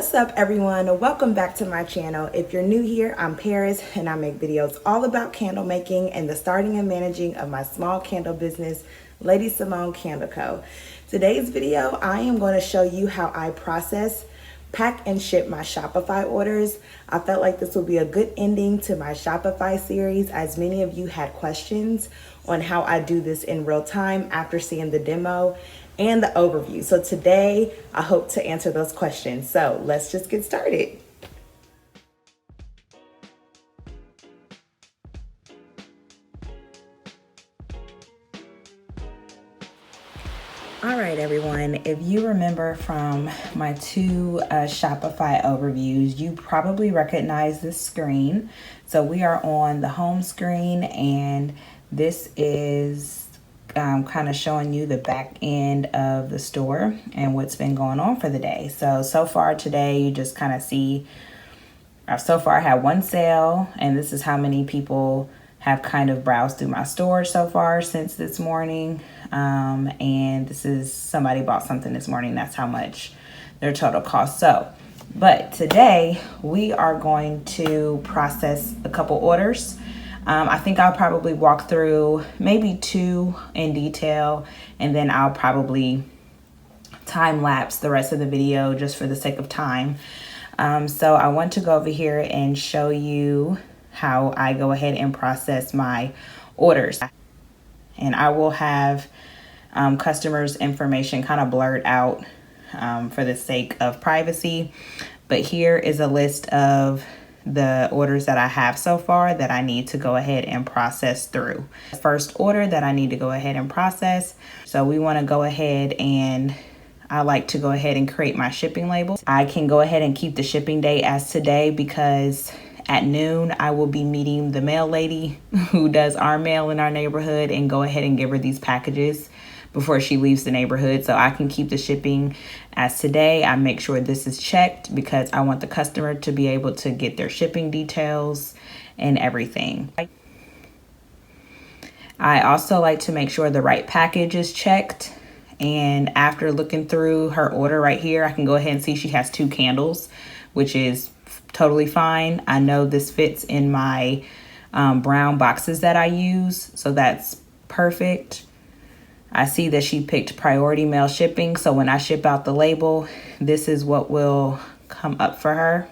What's up, everyone? Welcome back to my channel. If you're new here, I'm Paris and I make videos all about candle making and the starting and managing of my small candle business, LadyCIMONNE Candle Co. Today's video, I am going to show you how I process, pack, and ship my Shopify orders. I felt like this would be a good ending to my Shopify series, as many of you had questions on how I do this in real time after seeing the demo and the overview. So today, I hope to answer those questions. So let's just get started. All right, everyone, if you remember from my two Shopify overviews, you probably recognize this screen. So we are on the home screen, and this is kind of showing you the back end of the store and what's been going on for the day. So far today, you just kind of see, so far I had one sale, and this is how many people have kind of browsed through my store so far since this morning. And this is somebody bought something this morning. That's how much their total cost. But today we are going to process a couple orders. I think I'll probably walk through maybe two in detail, and then I'll probably time lapse the rest of the video just for the sake of time. So I want to go over here and show you how I go ahead and process my orders. And I will have customers' information kind of blurred out for the sake of privacy. But here is a list of the orders that I have so far that I need to go ahead and process through. The first order that I need to go ahead and process. So we want to go ahead and I like to go ahead and create my shipping labels. I can go ahead and keep the shipping date as today because at noon, I will be meeting the mail lady who does our mail in our neighborhood and go ahead and give her these packages before she leaves the neighborhood. So I can keep the shipping as today. I make sure this is checked because I want the customer to be able to get their shipping details and everything. I also like to make sure the right package is checked. And after looking through her order right here, I can go ahead and see she has 2 candles, which is totally fine. I know this fits in my brown boxes that I use, so that's perfect. I see that she picked priority mail shipping, so when I ship out the label, this is what will come up for her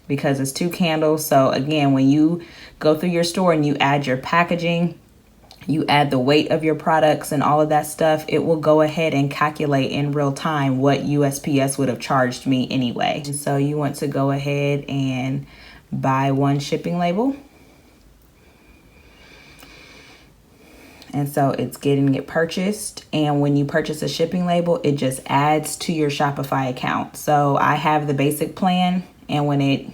because it's 2 candles. So again, when you go through your store and you add your packaging, you add the weight of your products and all of that stuff, it will go ahead and calculate in real time what USPS would have charged me anyway. So you want to go ahead and buy 1 shipping label. And so it's getting it purchased. And when you purchase a shipping label, it just adds to your Shopify account. So I have the basic plan, and when it,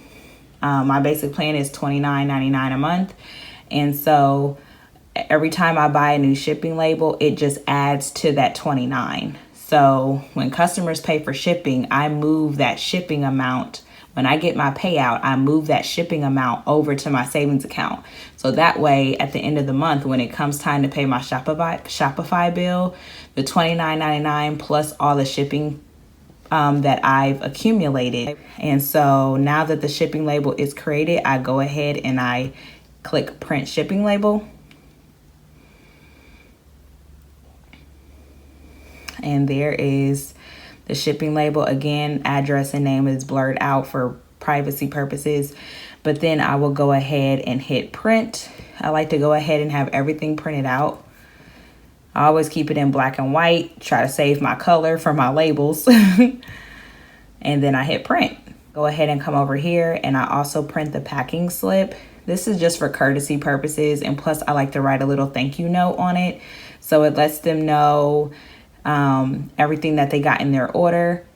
my basic plan is $29.99 a month. And so every time I buy a new shipping label, it just adds to that $29. So when customers pay for shipping, I move that shipping amount. When I get my payout, I move that shipping amount over to my savings account. So that way, at the end of the month, when it comes time to pay my Shopify bill, the $29.99 plus all the shipping that I've accumulated. And so now that the shipping label is created, I go ahead and I click print shipping label. And there is the shipping label. Again, address and name is blurred out for privacy purposes. But then I will go ahead and hit print. I like to go ahead and have everything printed out. I always keep it in black and white. Try to save my color for my labels. And then I hit print. Go ahead and come over here, and I also print the packing slip. This is just for courtesy purposes. And plus, I like to write a little thank you note on it. So it lets them know everything that they got in their order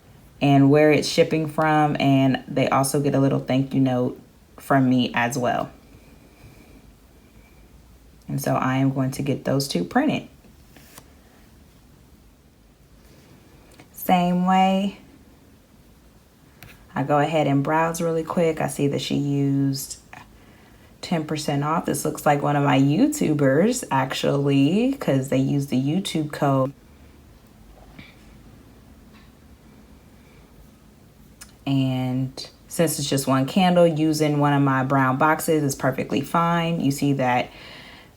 and where it's shipping from, and they also get a little thank you note from me as well. And so I am going to get those 2 printed. Same way, I go ahead and browse really quick. I see that she used 10% off. This looks like one of my YouTubers actually, because they use the YouTube code. And since it's just one candle, using one of my brown boxes is perfectly fine. You see that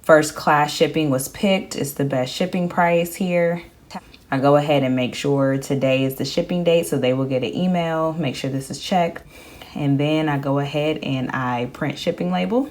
first class shipping was picked. It's the best shipping price here. I go ahead and make sure today is the shipping date, so they will get an email, make sure this is checked. And then I go ahead and I print shipping label.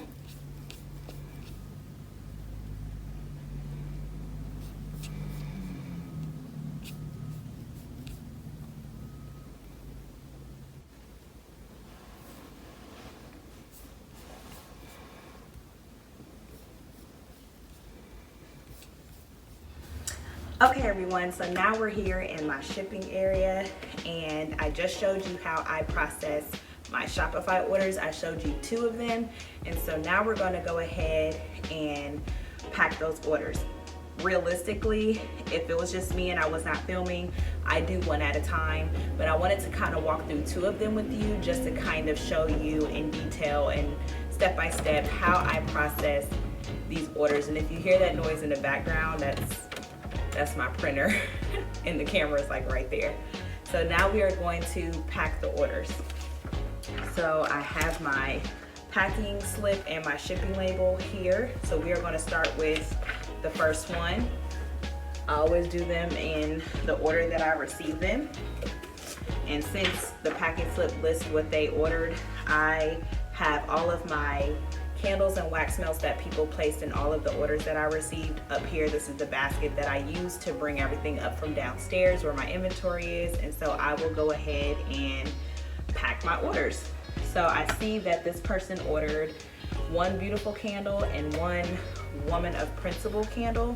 Okay everyone, so now we're here in my shipping area, and I just showed you how I process my Shopify orders. I showed you 2 of them, and so now we're going to go ahead and pack those orders. Realistically, if it was just me and I was not filming, I do one at a time, but I wanted to kind of walk through 2 of them with you just to kind of show you in detail and step by step how I process these orders. And if you hear that noise in the background, that's my printer and the camera is like right there. So now we are going to pack the orders. So I have my packing slip and my shipping label here. So we are going to start with the first one. I always do them in the order that I receive them. And since the packing slip lists what they ordered, I have all of my candles and wax melts that people placed in all of the orders that I received up here. This is the basket that I use to bring everything up from downstairs where my inventory is, and so I will go ahead and pack my orders. So I see that this person ordered 1 beautiful candle and 1 woman of principle candle.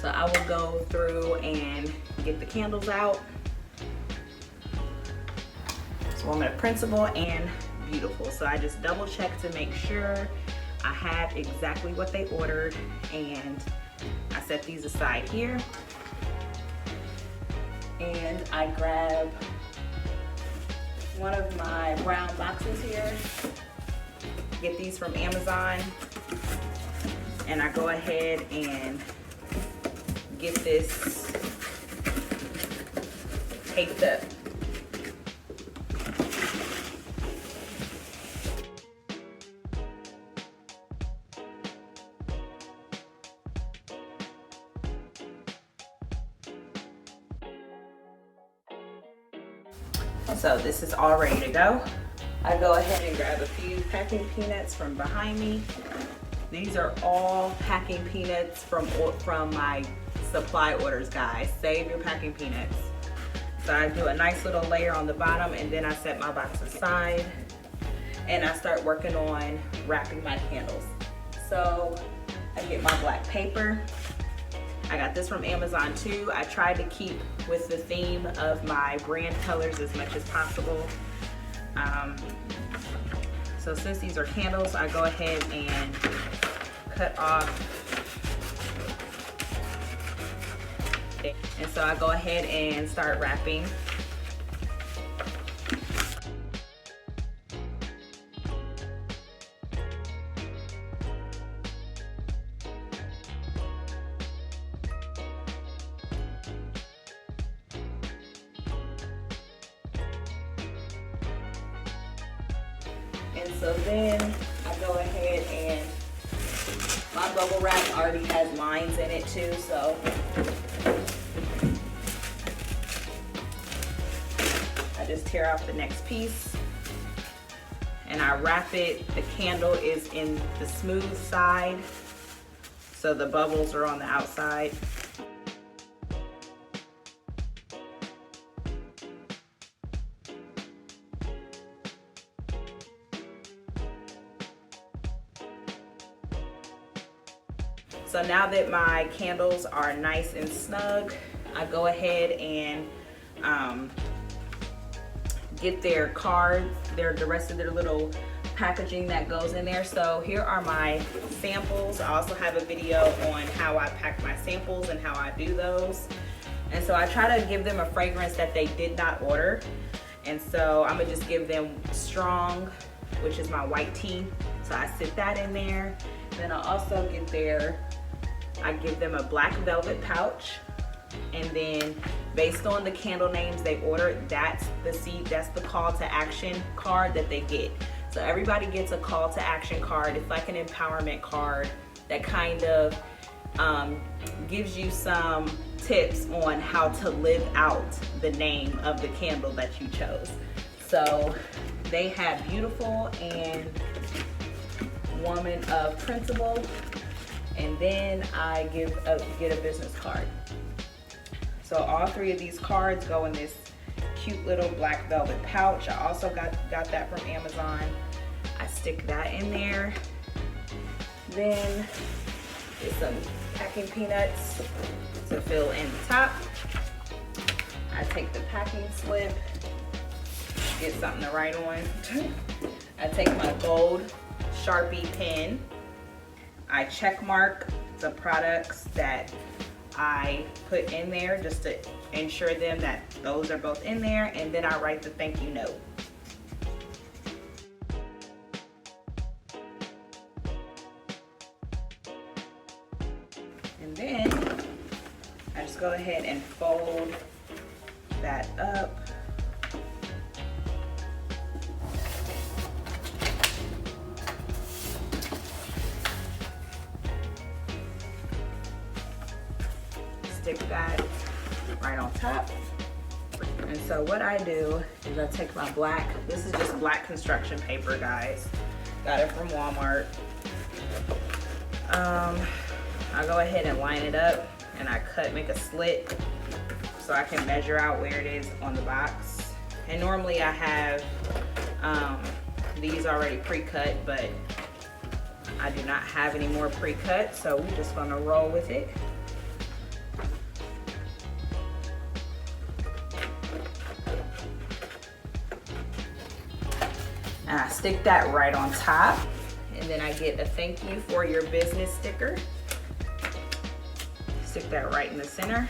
So I will go through and get the candles out. It's woman of principle and beautiful. So I just double check to make sure I have exactly what they ordered, and I set these aside here, and I grab one of my brown boxes here, get these from Amazon, and I go ahead and get this taped up. So this is all ready to go. I go ahead and grab a few packing peanuts from behind me. These are all packing peanuts from my supply orders, guys. Save your packing peanuts. So I do a nice little layer on the bottom, and then I set my box aside and I start working on wrapping my candles. So I get my black paper. I got this from Amazon too. I tried to keep with the theme of my brand colors as much as possible. So since these are candles, I go ahead and cut off. And so I go ahead and start wrapping. And so then I go ahead and my bubble wrap already has lines in it too, so I just tear off the next piece and I wrap it. The candle is in the smooth side, so the bubbles are on the outside. So now that my candles are nice and snug, I go ahead and get their cards, the rest of their little packaging that goes in there. So here are my samples. I also have a video on how I pack my samples and how I do those. And so I try to give them a fragrance that they did not order. And so I'm gonna just give them Strong, which is my white tea. So I sit that in there. Then I also get I give them a black velvet pouch. and then based on the candle names they ordered, that's the call to action card that they get. So everybody gets a call to action card. It's like an empowerment card that kind of gives you some tips on how to live out the name of the candle that you chose. So they have beautiful and woman of principle, and then I get a business card. So all three of these cards go in this cute little black velvet pouch. I also got that from Amazon. I stick that in there. Then get some packing peanuts to fill in the top. I take the packing slip, get something to write on. I take my gold Sharpie pen. I check mark the products that I put in there just to ensure them that those are both in there, and then I write the thank you note. And then I just go ahead and fold that up. Stick that right on top. And so what I do is I take my black, this is just black construction paper, guys. Got it from Walmart. I go ahead and line it up, and I make a slit so I can measure out where it is on the box. And normally I have these already pre-cut, but I do not have any more pre-cut, so we're just gonna roll with it. And I stick that right on top, and then I get a thank you for your business sticker. Stick that right in the center.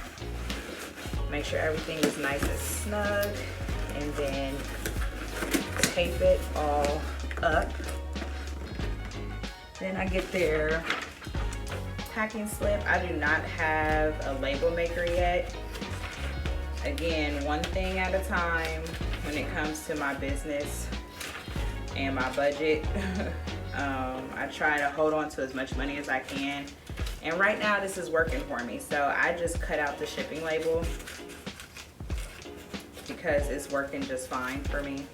Make sure everything is nice and snug, and then tape it all up. Then I get their packing slip. I do not have a label maker yet. Again, one thing at a time when it comes to my business and my budget. I try to hold on to as much money as I can, and right now this is working for me, so I just cut out the shipping label because it's working just fine for me.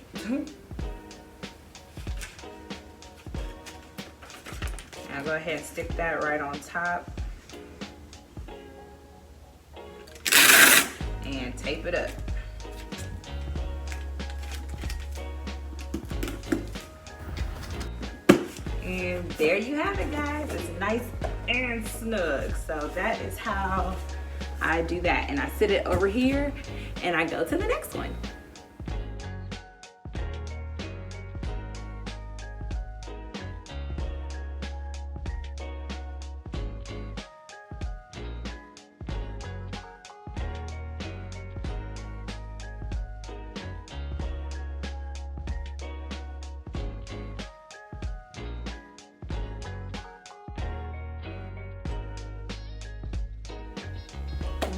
I'll go ahead and stick that right on top and tape it up. And there you have it, guys. It's nice and snug. So that is how I do that. And I sit it over here and I go to the next one.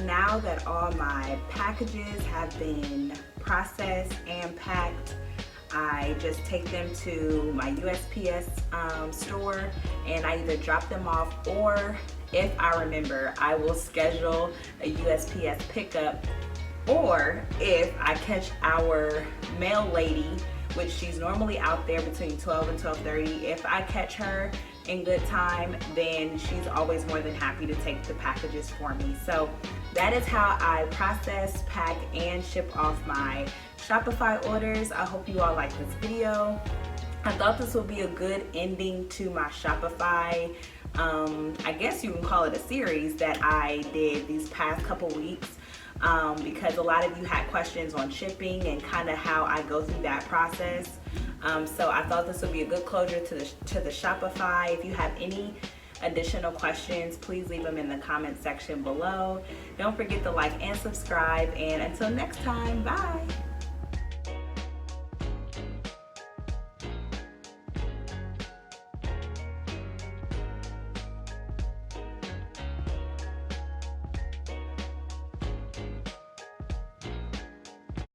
Now that all my packages have been processed and packed, I just take them to my USPS store, and I either drop them off, or if I remember, I will schedule a USPS pickup, or if I catch our mail lady, which she's normally out there between 12 and 12:30, if I catch her in good time, then she's always more than happy to take the packages for me. So that is how I process, pack, and ship off my Shopify orders. I hope you all like this video. I thought this would be a good ending to my Shopify, I guess you can call it a series that I did these past couple weeks, because a lot of you had questions on shipping and kind of how I go through that process. So I thought this would be a good closure to the Shopify. If you have any additional questions, please leave them in the comment section below. Don't forget to like and subscribe, and until next time, bye.